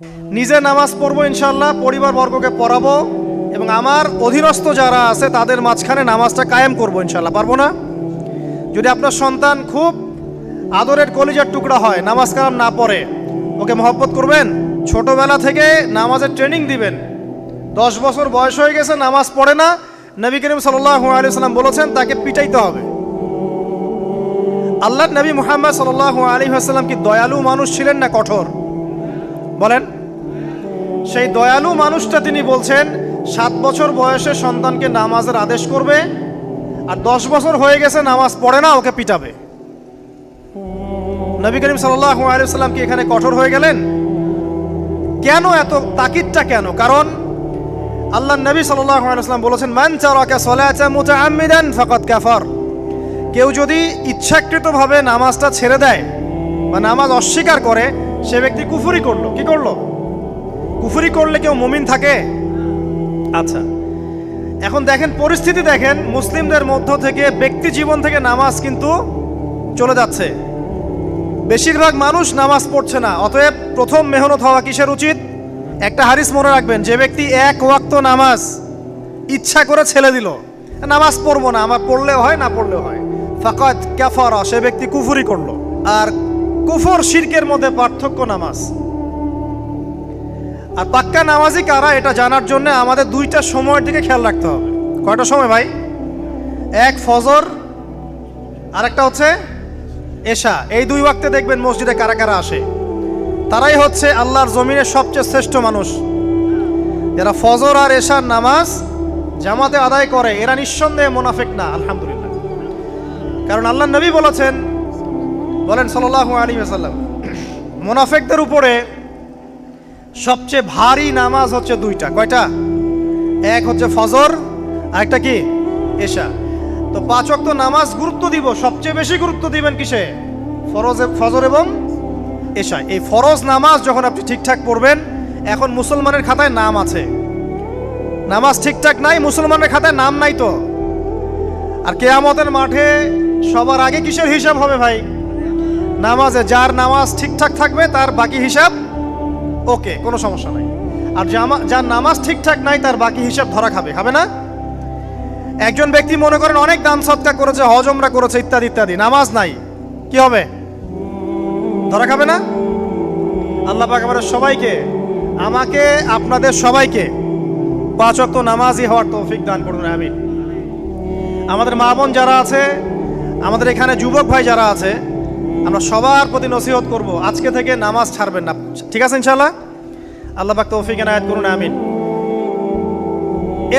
নিজে নামাজ পড়বো ইনশাআল্লাহ, পরিবারবর্গকে পড়াবো এবং আমার অধীনস্থ যারা আছে তাদের মাঝখানে নামাজটা কায়েম করবো ইনশাআল্লাহ। পারবো না? যদি আপনার সন্তান খুব আদরের কলিজার টুকরা হয়, নামাজ কালাম না পড়ে, ওকে মহব্বত করবেন, ছোটবেলা থেকে নামাজের ট্রেনিং দিবেন। 10 বছর বয়স হয়ে গেছে, নামাজ পড়ে না, নবী করিম সাল্লাল্লাহু আলাইহি ওয়াসাল্লাম বলেছেন তাকে পিটাইতে হবে। আল্লাহর নবী মুহাম্মদ সাল্লাল্লাহু আলাইহি ওয়াসাল্লাম কি দয়ালু মানুষ ছিলেন না কঠোর? বলেন। সেই দয়ালু মানুষটা তিনি বলছেন 7 বছর বয়সে সন্তানকে নামাজের আদেশ করবে, আর 10 বছর হয়ে গেছে নামাজ পড়ে না, ওকে পিটাবে। নবী করিম সাল্লাল্লাহু আলাইহি ওয়াসাল্লাম কি এখানে কঠোর হয়ে গেলেন? কেন এত তাকিদটা কেন? কারণ আল্লাহর নবী সাল্লাল্লাহু আলাইহি ওয়াসাল্লাম বলেছেন, মান তারাকা সালাতা মুতাআম্মিদান ফাকাদ কাফার। কেউ যদি ইচ্ছাকৃতভাবে নামাজটা ছেড়ে দেয় বা নামাজ অস্বীকার করে, সে ব্যক্তি কুফরি করলো। কি করলো? কুফরি করলে কেউ মুমিন থাকে? আচ্ছা, এখন দেখেন পরিস্থিতি, দেখেন মুসলিমদের মধ্য থেকে ব্যক্তি জীবন থেকে নামাজ কিন্তু চলে যাচ্ছে। বেশিরভাগ মানুষ নামাজ পড়ছে না। অতএব প্রথম মেহনত হওয়া কিসের উচিত? একটা হাদিস মনে রাখবেন, যে ব্যক্তি এক ওয়াক্ত নামাজ ইচ্ছা করে ছেড়ে দিল, নামাজ পড়বো না, আমার পড়লেও হয় না পড়লেও হয়, ফাকাদ কাফারা, সে ব্যক্তি কুফরি করলো। আর কুফর শিরকের মধ্যে পার্থক্য নামাজ। আর পাক্কা নামাজি কারা এটা জানার জন্য আমাদের 2টা সময়ের দিকে খেয়াল রাখতে হবে। কয়টা সময় ভাই? এক ফজর, আরেকটা হচ্ছে এশা। এই 2 ওয়াক্তে দেখবেন মসজিদে কারা কারা আসে। তারাই হচ্ছে আল্লাহর জমিনের সবচেয়ে শ্রেষ্ঠ মানুষ। যারা ফজর আর এশার নামাজ জামাতে আদায় করে, এরা নিঃসন্দেহে মুনাফিক না, আলহামদুলিল্লাহ। কারণ আল্লাহর নবী বলেছেন, বলেন সাল্লাল্লাহু আলাইহি ওয়াসাল্লাম, মুনাফিকদের উপরে সবচেয়ে ভারী নামাজ হচ্ছে 2টা। কয়টা? এক হচ্ছে ফজর, আর একটা কি? এশা। তো 5 ওয়াক্ত নামাজ গুরুত্ব দিব, সবচেয়ে বেশি গুরুত্ব দিবেন কিসে? ফজর এবং এশা। এই ফরজ নামাজ যখন আপনি ঠিকঠাক পড়বেন, এখন মুসলমানের খাতায় নাম আছে, নামাজ ঠিকঠাক নাই, মুসলমানের খাতায় নাম নাই তো। আর কিয়ামতের মাঠে সবার আগে কিসের হিসাব হবে ভাই? নামাজে। যার নামাজ ঠিকঠাক থাকবে তার বাকি হিসাব ওকে, কোনো সমস্যা নাই। আর যার নামাজ ঠিকঠাক নাই তার বাকি হিসাব ধরা খাবে, খাবে না? একজন ব্যক্তি মনে করেন অনেক দান সদকা করেছে, হজ উমরা করেছে, ইত্যাদি ইত্যাদি, নামাজ নাই, কি হবে? ধরা খাবে না? আল্লাহ পাক আমাদের সবাইকে, আমাকে, আপনাদের সবাইকে 5 ওয়াক্ত নামাজি হওয়ার তৌফিক দান করুন, আমিন। আমাদের মা বোন যারা আছে, আমাদের এখানে যুবক ভাই যারা আছে, আমরা সবার প্রতি নসিহত করব, আজকে থেকে নামাজ ছাড়বেন না। ঠিক আছে ইনশাআল্লাহ? আল্লাহ পাক তৌফিক এনায়েত করুন, আমিন।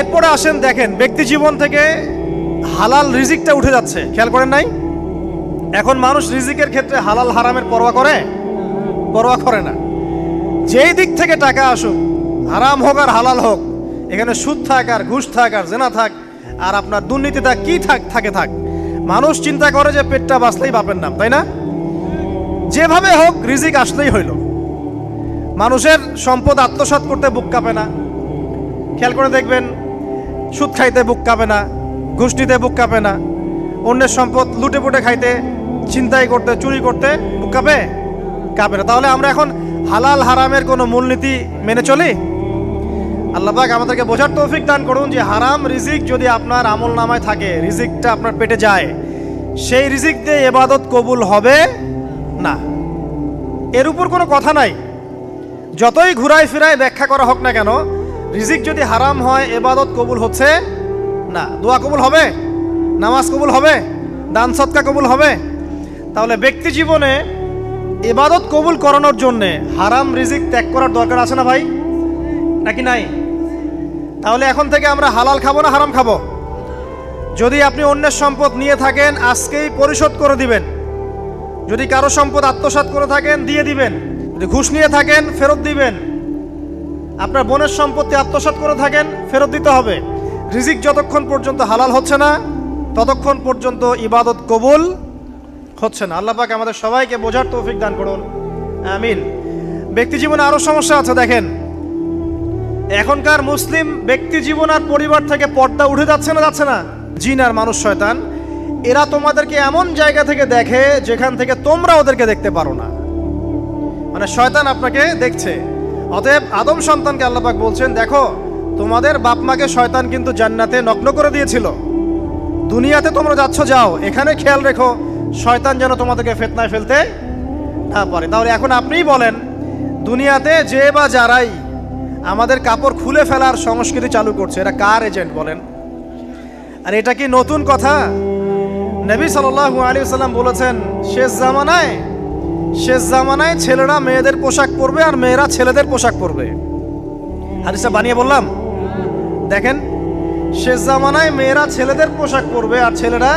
এরপরে আসেন, দেখেন ব্যক্তি জীবন থেকে হালাল রিজিকটা উঠে যাচ্ছে, খেয়াল করেন নাই? এখন মানুষ রিজিকের ক্ষেত্রে হালাল হারামের পরোয়া করে? পরোয়া করে না। যেই দিক থেকে টাকা আসুক, হারাম হোক আর হালাল হোক, এখানে সুদ থাক আর ঘুষ থাক আর জেনা থাক আর আপনার দুর্নীতি থাক, কি থাক, মানুষ চিন্তা করে যে পেটটা বাঁচলেই বাপের নাম, তাই না? যেভাবে হোক রিজিক আসলেই হইল। মানুষের সম্পদ আত্মসাৎ করতে বুক কাঁপে না। খেয়াল করে দেখবেন, সুদ খাইতে বুক কাঁপে না, ঘুষ নিতে বুক কাঁপে না, অন্যের সম্পদ লুটে পুটে খাইতে, ছিনতাই করতে, চুরি করতে বুক কাঁপে না। তাহলে আমরা এখন হালাল হারামের কোনো মূলনীতি মেনে চলি? আল্লাহ পাক আমাদেরকে বোঝার তৌফিক দান করুন যে হারাম রিজিক যদি আপনার আমল নামায় থাকে, রিজিকটা আপনার পেটে যায়, সেই রিজিক দিয়ে ইবাদত কবুল হবে না, এর উপর কোনো কথা নাই। যতই ঘুরায় ফিরায় ব্যাখ্যা করা হোক না কেন, রিজিক যদি হারাম হয়, ইবাদত কবুল হচ্ছে না। দোয়া কবুল হবে? নামাজ কবুল হবে? দান সদকা কবুল হবে? তাহলে ব্যক্তি জীবনে ইবাদত কবুল করানোর জন্যে হারাম রিজিক ত্যাগ করার দরকার আছে না ভাই? নাকি নাই? তাহলে এখন থেকে আমরা হালাল খাবো না হারাম খাবো? যদি আপনি অন্যের সম্পদ নিয়ে থাকেন, আজকেই পরিশোধ করে দিবেন। যদি কারো সম্পদ আত্মসাৎ করে থাকেন, দিয়ে দিবেন। যদি ঘুষ নিয়ে থাকেন, ফেরত দিবেন। আপনার বোনের সম্পত্তি আত্মসাৎ করে থাকেন, ফেরত দিতে হবে। রিজিক যতক্ষণ পর্যন্ত হালাল হচ্ছে না, ততক্ষণ পর্যন্ত ইবাদত কবুল হচ্ছে না। আল্লাহ পাক আমাদের সবাইকে বোঝার তৌফিক দান করুন, আমিন। ব্যক্তি জীবনে আরো সমস্যা আছে। দেখেন, এখনকার মুসলিম ব্যক্তি জীবন আর পরিবার থেকে পর্দা উঠে যাচ্ছে না? জিন আর মানুষ শয়তান, এরা তোমাদেরকে এমন জায়গা থেকে দেখে যেখান থেকে তোমরা ওদেরকে দেখতে পারো না। মানে শয়তান আপনাকে দেখছে, অতএব আদম সন্তানকে আল্লাহ পাক বলছেন, দেখো তোমাদের বাপ মাকে শয়তান কিন্তু জান্নাতে নগ্ন করে দিয়েছিল, দুনিয়াতে তোমরা যাচ্ছ যাও, এখানে খেয়াল রেখো শয়তান যেন তোমাদেরকে ফিতনায় ফেলতে না পারে। তাহলে এখন আপনিই বলেন, দুনিয়াতে যে বা যারাই আমাদের কাপড় খুলে ফেলার সংস্কৃতি চালু করছে, এরা কার এজেন্ট বলেন? আর এটা কি নতুন কথা? নবী সাল্লাল্লাহু আলাইহি ওয়াসাল্লাম বলেছেন, শেষ জামানায় ছেলেরা মেয়েদের পোশাক পরবে আর মেয়েরা ছেলেদের পোশাক পরবে। হাদিসটা বানিয়ে বললাম? দেখেন, শেষ জামানায় মেয়েরা ছেলেদের পোশাক পরবে আর ছেলেরা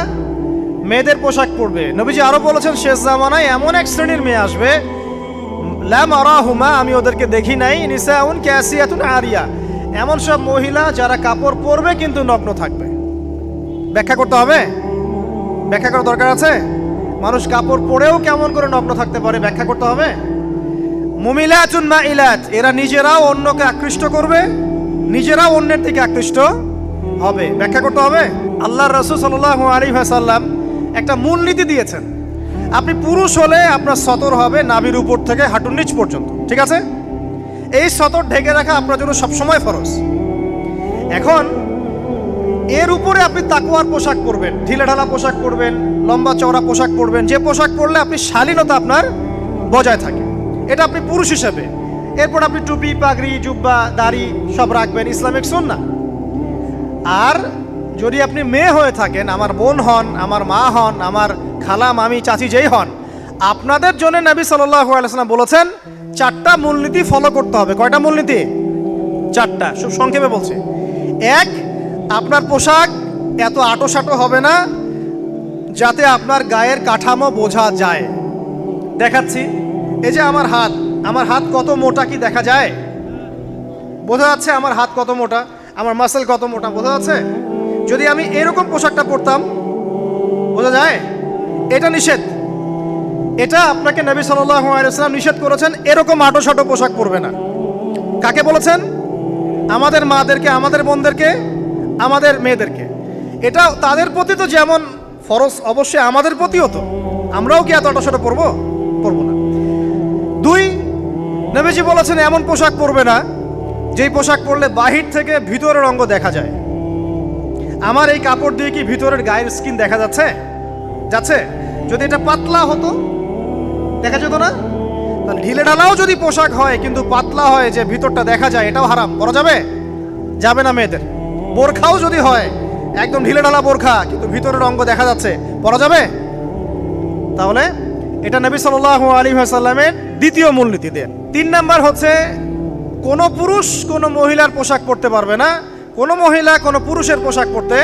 মেয়েদের পোশাক পরবে। নবীজি আরো বলেছেন, শেষ জামানায় এমন এক শ্রেণীর মেয়ে আসবে, লা মারাহুমা, আমি ওদেরকে দেখি নাই, নিসাউন কাসিয়াতুন আরিয়া, এমন সব মহিলা যারা কাপড় পরবে কিন্তু নগ্ন থাকবে। ব্যাখ্যা করতে হবে? ব্যাখ্যা করার দরকার আছে? মানুষ কাপড় পরেও কেমন করে নগ্ন থাকতে পারে ব্যাখ্যা করতে হবে। মুমিলাতুন মাইলাত, এরা নিজেরাও অন্যকে আকৃষ্ট করবে, নিজেরাও অন্যের দিকে আকৃষ্ট হবে, ব্যাখ্যা করতে হবে। আল্লাহর রাসূল সাল্লাল্লাহু আলাইহি ওয়াসাল্লাম একটা মূলনীতি দিয়েছেন, আপনি পুরুষ হলে আপনার সতর হবে নাভির উপর থেকে হাঁটুর নিচ পর্যন্ত, ঠিক আছে? এই সতর ঢেকে রাখা আপনার জন্য সবসময় ফরজ। এখন এর উপরে আপনি তাকওয়ার পোশাক পরবেন, ঢিলেঢালা পোশাক পরবেন, লম্বা চওড়া পোশাক পরবেন, যে পোশাক পরলে আপনি শালীনতা আপনার বজায় থাকে, এটা আপনি পুরুষ হিসেবে। এরপর আপনি টুপি, পাগড়ি, জুব্বা, দাড়ি সব রাখবেন, ইসলামিক সুন্নাহ। আর যদি আপনি মেয়ে হয়ে থাকেন, আমার বোন হন, আমার মা হন, আমার খালা, মামি, চাচি যেই হন, আপনাদের জন্য নবী সাল্লাল্লাহু আলাইহি ওয়াসাল্লাম বলেছেন 4টা মূলনীতি ফলো করতে হবে। কয়টা মূলনীতি? 4টা, খুব সংক্ষেপে বলছি। 1, আপনার পোশাক এত আঁটোসাঁটো হবে না যাতে আপনার গায়ের কাঠামো বোঝা যায়। দেখাচ্ছি, এই যে আমার হাত কত মোটা কি দেখা যায়? বোঝা যাচ্ছে আমার হাত কত মোটা, আমার মাসেল কত মোটা, বোঝা যাচ্ছে? যদি আমি এরকম পোশাকটা পরতাম, বোঝা যায়? এটা নিষেধ। এটা আপনাকে নবী সাল্লাল্লাহু আলাইহি ওয়াসাল্লাম নিষেধ করেছেন, এরকম আঁটোসাঁটো পোশাক পরবে না। কাকে বলেছেন? আমাদের মাদেরকে, আমাদের বোনদেরকে, আমাদের মেয়েদেরকে। এটা তাদের প্রতি তো যেমন ফরজ, অবশ্যই আমাদের প্রতিও তো। আমরাও কি এত আঁটোসাঁটো পরবো না। 2, নবীজি বলেছেন এমন পোশাক পরবে না যেই পোশাক পরলে বাহির থেকে ভিতরের অঙ্গ দেখা যায়। আমার এই কাপড় দিয়ে কি ভিতরের গায়ের স্কিন দেখা যাচ্ছে? যদি এটা পাতলা হতো দেখা যেত না? তাহলে ঢিলে ঢালাও যদি পোশাক হয় কিন্তু পাতলা হয় যে ভিতরটা দেখা যায়, এটাও হারাম, পরা যাবে না মেয়েদের। বোরখাও যদি হয় একদম ঢিলে ঢালা বোরখা কিন্তু ভিতরের অঙ্গ দেখা যাচ্ছে, পরা যাবে? তাহলে এটা নবী সাল্লাল্লাহু আলাইহি ওয়াসাল্লামের দ্বিতীয় মূলনীতি দেন। 3 নাম্বার হচ্ছে, কোনো পুরুষ কোনো মহিলার পোশাক পরতে পারবে না, কোনো মহিলা কোনো পুরুষের পোশাক পরতে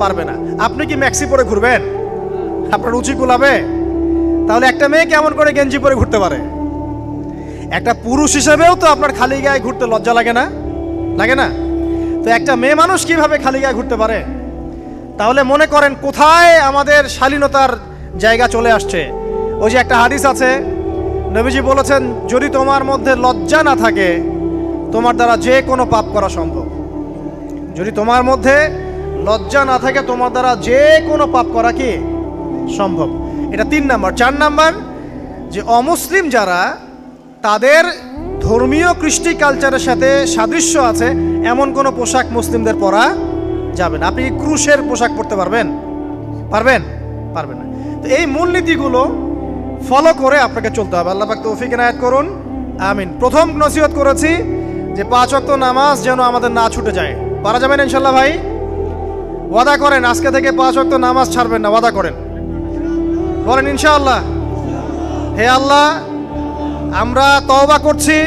পারবে না। আপনি কি ম্যাক্সি পরে ঘুরবেন? আপনার রুচি কুলাবে? তাহলে একটা মেয়ে কেমন করে গেঞ্জি পরে ঘুরতে পারে? একটা পুরুষ হিসেবেও তো আপনার খালি গায়ে ঘুরতে লজ্জা লাগে না? তো একটা মেয়ে মানুষ কিভাবে খালি গায়ে ঘুরতে পারে? তাহলে মনে করেন কোথায় আমাদের শালীনতার জায়গা চলে আসছে। ওই যে একটা হাদিস আছে, নবীজি বলেছেন, যদি তোমার মধ্যে লজ্জা না থাকে তোমার দ্বারা যে কোনো পাপ করা সম্ভব। যদি তোমার মধ্যে লজ্জা না থাকে তোমার দ্বারা যে কোনো পাপ করা কি সম্ভব। এটা 3 নাম্বার। 4 নাম্বার, যে অমুসলিম যারা, তাদের ধর্মীয় কৃষ্টি কালচারের সাথে সাদৃশ্য আছে এমন কোনো পোশাক মুসলিমদের পরা যাবে না। আপনি কি ক্রুশের পোশাক পরতে পারবেন না। তো এই মূলনীতিগুলো ফলো করে আপনাকে চলতে হবে। আল্লাহ পাক তৌফিক এনায়েত করুন, আমিন। প্রথম নসিহত করেছি যে 5 ওয়াক্ত নামাজ যেন আমাদের না ছুটে যায়। পারা যাবেন ইনশাল্লাহ ভাই? ওয়াদা করেন আজকে থেকে 5 ওয়াক্ত নামাজ ছাড়বেন না, ওয়াদা করেন, বলেন ইনশাআল্লাহ। হে আল্লাহ, আমরা তওবা করছি,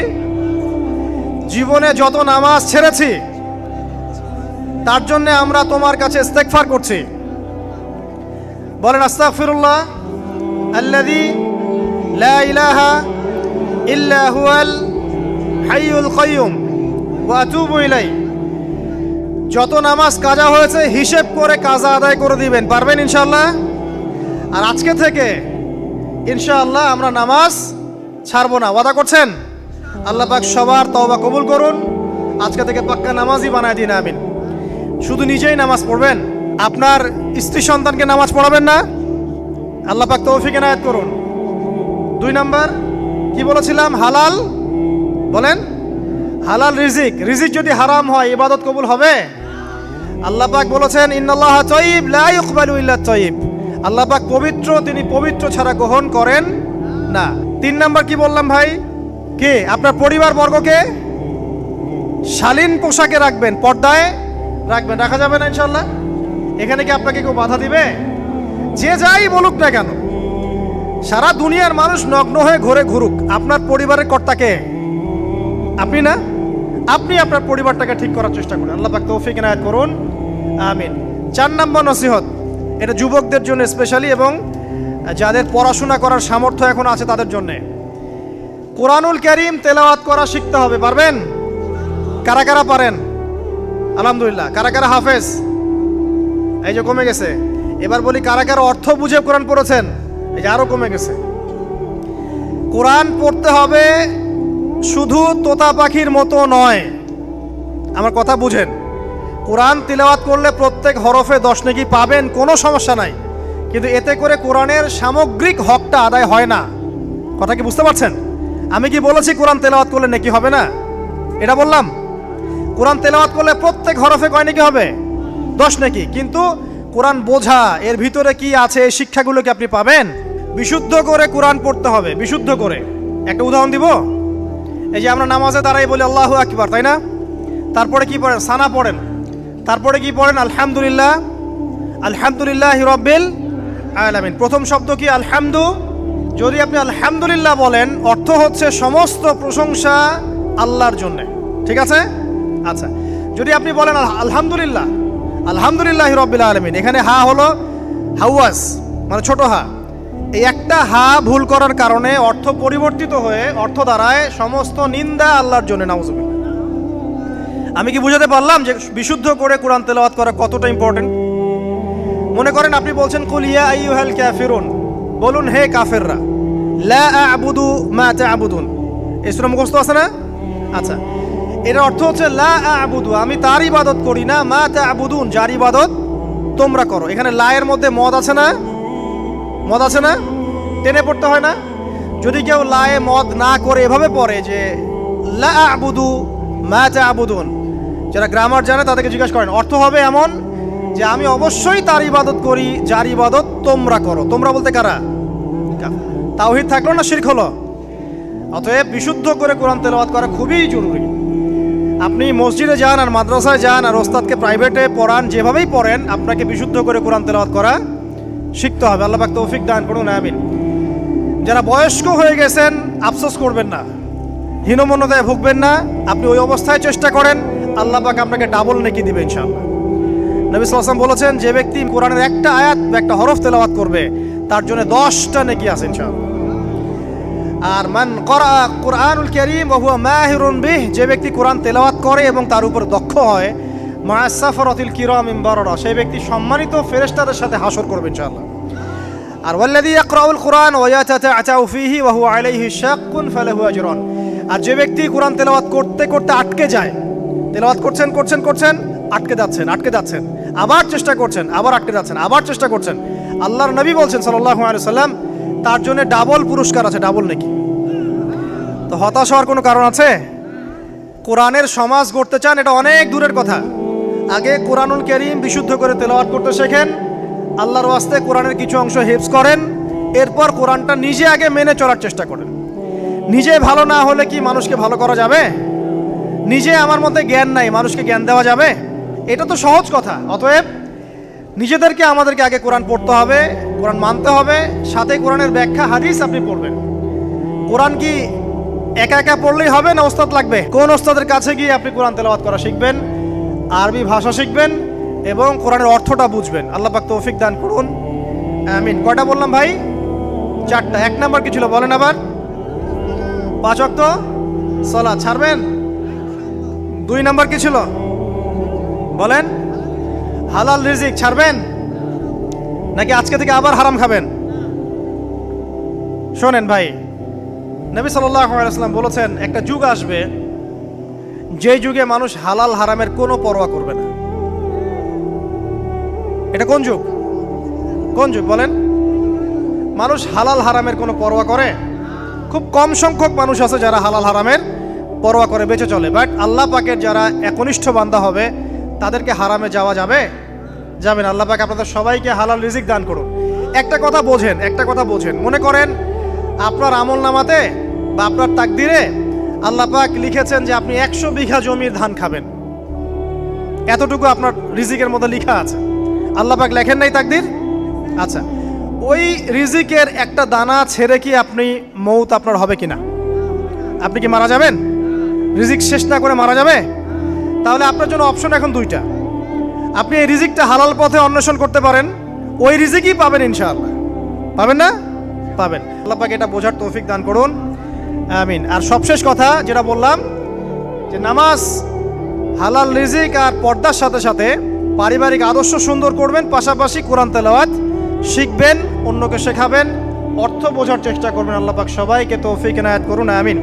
জীবনে যত নামাজ ছেড়েছি তার জন্য আমরা তোমার কাছে ইস্তেগফার করছি। বলেন আস্তাগফিরুল্লাহ আল্লাযী লা ইলাহা ইল্লা হুয়াল হাইয়ুল কাইয়ুম ওয়া আতুবু ইলাইহি। যত নামাজ কাজা হয়েছে হিসেব করে কাজা আদায় করে দিবেন, পারবেন ইনশাআল্লাহ? আর আজকে থেকে ইনশাআল্লাহ আমরা নামাজ ছাড়বো না, ওয়াদা করছেন? আল্লাহ পাক সবার তওবা কবুল করুন, আজকে থেকে পাক্কা নামাজই বানায় দিন, আমিন। শুধু নিজেই নামাজ পড়বেন, আপনার স্ত্রী সন্তানকে নামাজ পড়াবেন না? আল্লাহ পাক তৌফিক এনায়েত করুন। 2 নাম্বার কি বলেছিলাম? হালাল, বলেন হালাল রিজিক, রিজিক যদি হারাম হয় ইবাদত কবুল হবে? আল্লাহ পাক বলেছেন ইন্নাল্লাহা তাইয়্যিব লা ইকবালু ইল্লা তাইয়্যিব। আল্লাহ পাক পবিত্র, তিনি পবিত্র ছাড়া গ্রহণ করেন না। 3 নাম্বার কি বললাম ভাই? কে? আপনার পরিবার বর্গকে শালীন পোশাকে রাখবেন, পর্দায় রাখবেন। রাখা যাবে না ইনশাআল্লাহ? এখানে কি আপনাকে কেউ বাধা দিবে? যে যাই বলুক না কেন, সারা দুনিয়ার মানুষ নগ্ন হয়ে ঘুরে ঘুরুক, আপনার পরিবারের কর্তাকে আপনি না? আপনি আপনার পরিবারটাকে ঠিক করার চেষ্টা করুন। আল্লাহ পাক তৌফিক এনায়েত করুন, আমিন। 4 নম্বর নসিহত, এটা যুবকদের জন্য স্পেশালি এবং যাদের পড়াশোনা করার সামর্থ্য এখন আছে তাদের জন্য। কোরআনুল কারীম তেলাওয়াত করা শিখতে হবে। পারবেন? কারা কারা পারেন? আলহামদুলিল্লাহ। কারা কারা হাফেজ? এই যে কমে গেছে। এবার বলি কারা কারা অর্থ বুঝে কোরআন পড়েছেন? এই যে আরো কমে গেছে। কোরআন পড়তে হবে শুধু তোতা পাখির মতো নয়, আমার কথা বুঝেন। কোরআন তিলাওয়াত করলে প্রত্যেক হরফে 10 নেকি পাবেন, কোনো সমস্যা নাই, কিন্তু এতে করে কোরআনের সামগ্রিক হকটা আদায় হয় না। কথা কি বুঝতে পারছেন? আমি কি বলেছি কোরআন তেলাওয়াত করলে নেকি হবে না? এটা বললাম? কোরআন তেলাওয়াত করলে প্রত্যেক হরফে কয় নেকি হবে? 10 নেকি। কিন্তু কোরআন বোঝা, এর ভিতরে কি আছে, এই শিক্ষাগুলোকে আপনি পাবেন। বিশুদ্ধ করে কোরআন পড়তে হবে, বিশুদ্ধ করে। একটা উদাহরণ দিব। এই যে আমরা নামাজে দাঁড়াই বলি আল্লাহু আকবার, তাই না? তারপরে কি পড়েন? সানা পড়েন। তারপরে কি পড়েন? আলহামদুলিল্লাহ, আলহামদুলিল্লাহি রাব্বিল আলামিন। প্রথম শব্দ কি? আলহামদু। যদি আপনি আলহামদুলিল্লাহ বলেন, অর্থ হচ্ছে সমস্ত প্রশংসা আল্লাহর জন্য, ঠিক আছে? আচ্ছা, যদি আপনি বলেন আলহামদুলিল্লাহ, আলহামদুলিল্লাহি রাব্বিল আলামিন, এখানে হা হলো হাওয়াস, মানে ছোট হা। এই একটা হা ভুল করার কারণে অর্থ পরিবর্তিত হয়ে অর্থ দাঁড়ায় সমস্ত নিন্দা আল্লাহর জন্য, নাউজুবিল্লাহ। আমি কি বুঝাতে পারলাম যে বিশুদ্ধ করে কোরআন তেলাওয়াত করা কতটা ইম্পর্টেন্ট? মনে করেন আপনি বলছেন কুল ইয়া আইয়ুহাল কাফিরুন, বলুন হে কাফেররা, লা আ'বুদু মা তা'বুদুন। এই সূরা মুখস্থ আছে না? আচ্ছা, এর অর্থ হচ্ছে লা আ'বুদু, আমি তার ইবাদত করি না, মা তা'বুদুন, যার ইবাদত তোমরা করো। এখানে লা এর মধ্যে মদ আছে না? মদ আছে না? টেনে পড়তে হয় না? যদি কেউ লায়ে মদ না করে এভাবে পড়ে যে লা আ'বুদু মা তা'বুদুন, যারা গ্রামার জানে তাদেরকে জিজ্ঞাসা করেন, অর্থ হবে এমন যে আমি অবশ্যই তার ইবাদত করি যার ইবাদত তোমরা করো। তোমরা বলতে কারা? তাওহীদ থাকলো না শিরক হলো? অতএব বিশুদ্ধ করে কোরআন তেলাওয়াত করা খুবই জরুরি। আপনি মসজিদে যান আর মাদ্রাসায় যান আর ওস্তাদকে প্রাইভেটে পড়ান, যেভাবেই পড়েন, আপনাকে বিশুদ্ধ করে কোরআন তেলাওয়াত করা শিখতে হবে। আল্লাহ পাক তৌফিক দান করুন, আমিন। যারা বয়স্ক হয়ে গেছেন, আফসোস করবেন না, হীনমন্যতায় ভুগবেন না। আপনি ওই অবস্থায় চেষ্টা করেন, আল্লাহ পাক আপনাকে ডাবল নেকি দিবে ইনশাআল্লাহ। নবী সাল্লাল্লাহু আলাইহি ওয়াসাল্লাম বলেছেন, যে ব্যক্তি কোরআনের একটা আয়াত বা একটা হরফ তেলাওয়াত করবে, তার জন্য 10টা নেকি আছে ইনশাআল্লাহ। আর মান ক্বারা কুরআনুল কারীম ওয়া হুয়া মাহিরুন বিহ, যে ব্যক্তি কোরআন তেলাওয়াত করে এবং তার উপর দক্ষ হয়, মা'আস সাফরাতিল কিরামিন বারারা, সেই ব্যক্তি সম্মানিত ফেরেশতাদের সাথে হাসর করবে ইনশাআল্লাহ। আর ওয়াল্লাযী ইয়াকরাউল কুরআন ওয়া ইয়াতাতাআতাউ ফীহি ওয়া হুয়া আলাইহি শাক্কুন ফালাহু আজরান, আর যে ব্যক্তি কোরআন তেলাওয়াত করতে করতে আটকে যায়, তেলাওয়াত করছেন করছেন করছেন, আটকে যাচ্ছেন, আবার চেষ্টা করছেন, আবার আটকে যাচ্ছেন, আবার চেষ্টা করছেন, আল্লাহর নবী বলছেন সাল্লাল্লাহু আলাইহি ওয়াসাল্লাম, তার জন্য ডাবল পুরস্কার আছে, ডাবল নেকি। তো হতাশ হওয়ার কোনো কারণ আছে? কোরআনের সমাজ গড়তে চান, এটা অনেক দূরের কথা। আগে কোরআনুল কারীম বিশুদ্ধ করে তেলাওয়াত করতে শেখেন, আল্লাহর ওয়াস্তে কোরআনের কিছু অংশ হিফজ করেন, এরপর কোরআনটা নিজে আগে মেনে চলার চেষ্টা করেন। নিজে ভালো না হলে কি মানুষকে ভালো করা যাবে? নিজে আমার মধ্যে জ্ঞান নাই, মানুষকে জ্ঞান দেওয়া যাবে? এটা তো সহজ কথা। অতএব নিজেদেরকে, আমাদেরকে আগে কোরআন পড়তে হবে, কোরআন মানতে হবে, সাথে কোরআনের ব্যাখ্যা হাদিস আপনি পড়বেন। কোরআন কি একা একা পড়লেই হবে না ওস্তাদ লাগবে? কোন ওস্তাদের কাছে গিয়ে আপনি কোরআন তেলাওয়াত করা শিখবেন, আরবি ভাষা শিখবেন এবং কোরআনের অর্থটা বুঝবেন। আল্লাহ পাক তৌফিক দান করুন, আমিন। কয়টা বললাম ভাই? 4টা। 1 নাম্বার কি ছিল বলেন আবার? 5 ওয়াক্ত সালাত ছাড়বেন। 2 নাম্বার কি ছিল বলেন? হালাল রিজিক ছাড়বেন নাকি আজকে থেকে আবার হারাম খাবেন? শোনেন ভাই, নবী সাল্লাল্লাহু আলাইহি ওয়াসাল্লাম বলেছেন, একটা যুগ আসবে যে যুগে মানুষ হালাল হারামের কোনো পরোয়া করবে না। এটা কোন যুগ? কোন যুগ বলেন? মানুষ হালাল হারামের কোনো পরোয়া করে? খুব কম সংখ্যক মানুষ আছে যারা হালাল হারামের পরোয়া করে বেঁচে চলে। বাট আল্লাহ পাকের যারা একনিষ্ঠ বান্দা হবে তাদেরকে হারামে যাওয়া যাবে যাবেন। আল্লাহ পাক আপনাদের সবাইকে হালাল রিজিক দান করুন। একটা কথা বোঝেন, মনে করেন আপনার আমল নামাতে বা আপনার তাকদিরে আল্লাহ পাক লিখেছেন যে আপনি 100 বিঘা জমির ধান খাবেন, এতটুকু আপনার রিজিকের মধ্যে লেখা আছে। আল্লাহ পাক লেখেন নাই তাকদির? আচ্ছা, ওই রিজিকের একটা দানা ছেড়ে কি আপনি মৌত আপনার হবে কিনা? আপনি কি মারা যাবেন? রিজিক শেষ না করে মারা যাবে? তাহলে আপনার জন্য অপশন এখন দুইটা। আপনি এই রিজিকটা হালাল পথে অন্বেষণ করতে পারেন, ওই রিজিকই পাবেন ইনশাআল্লাহ। পাবেন না? পাবেন। আল্লাহ পাক এটা বোঝার তৌফিক দান করুন, আমিন। আর সবশেষ কথা যেটা বললাম যে নামাজ, হালাল রিজিক আর পর্দার সাথে সাথে পারিবারিক আদর্শ সুন্দর করবেন, পাশাপাশি কোরআন তেলাওয়াত শিখবেন, অন্যকে শেখাবেন, অর্থ বোঝার চেষ্টা করবেন। আল্লাহ পাক সবাইকে তৌফিক এনায়েত করুন, আমিন।